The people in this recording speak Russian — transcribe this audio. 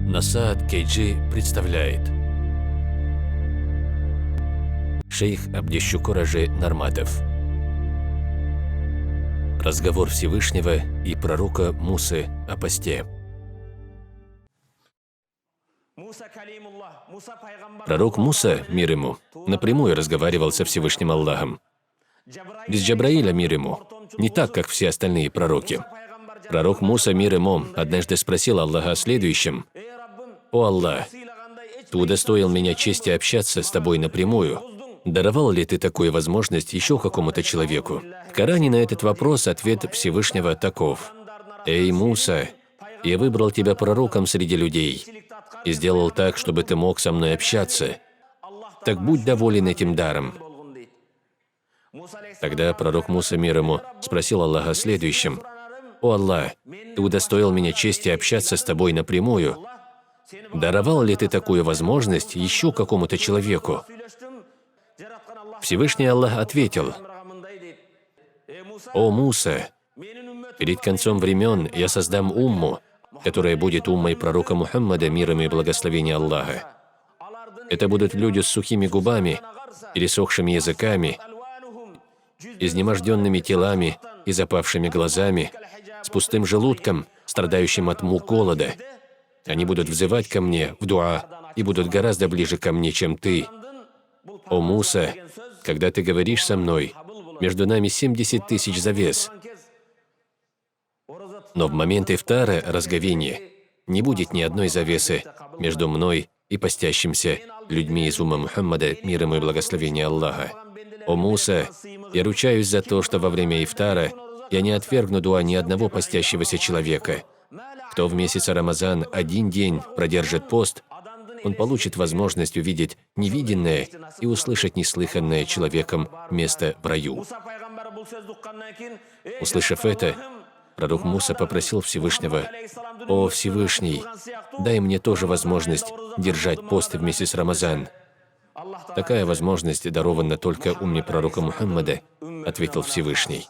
Насаад Кейджи представляет шейх Абдишшукур-Ажи Нарматов. Разговор Всевышнего и пророка Мусы о посте. Пророк Муса, мир ему, напрямую разговаривал со Всевышним Аллахом. Без Джабраиля, мир ему, не так, как все остальные пророки. Пророк Муса, мир ему, однажды спросил Аллаха о следующем: «О Аллах, Ты удостоил меня чести общаться с Тобой напрямую. Даровал ли Ты такую возможность еще какому-то человеку?» В Коране на этот вопрос ответ Всевышнего таков: «Эй, Муса, я выбрал тебя пророком среди людей и сделал так, чтобы ты мог со мной общаться. Так будь доволен этим даром». Тогда пророк Муса, мир ему, спросил Аллаха о следующем: «О Аллах, Ты удостоил меня чести общаться с Тобой напрямую. Даровал ли Ты такую возможность еще какому-то человеку?» Всевышний Аллах ответил: «О Муса, перед концом времен я создам умму, которая будет уммой пророка Мухаммада, мир ему и благословение Аллаха. Это будут люди с сухими губами, пересохшими языками, изнеможденными телами и запавшими глазами, с пустым желудком, страдающим от мук голода. Они будут взывать ко мне в дуа и будут гораздо ближе ко мне, чем ты. О Муса, когда ты говоришь со мной, между нами 70 тысяч завес. Но в момент ифтара, разговения, не будет ни одной завесы между мной и постящимся людьми из умма Мухаммада, мир ему и благословение Аллаха. О Муса, я ручаюсь за то, что во время ифтара я не отвергну дуа ни одного постящегося человека. Кто в месяц Рамазан один день продержит пост, он получит возможность увидеть невиденное и услышать неслыханное человеком место в раю». Услышав это, пророк Муса попросил Всевышнего: «О Всевышний, дай мне тоже возможность держать пост в месяц Рамазан». «Такая возможность дарована только умме пророка Мухаммада», — ответил Всевышний.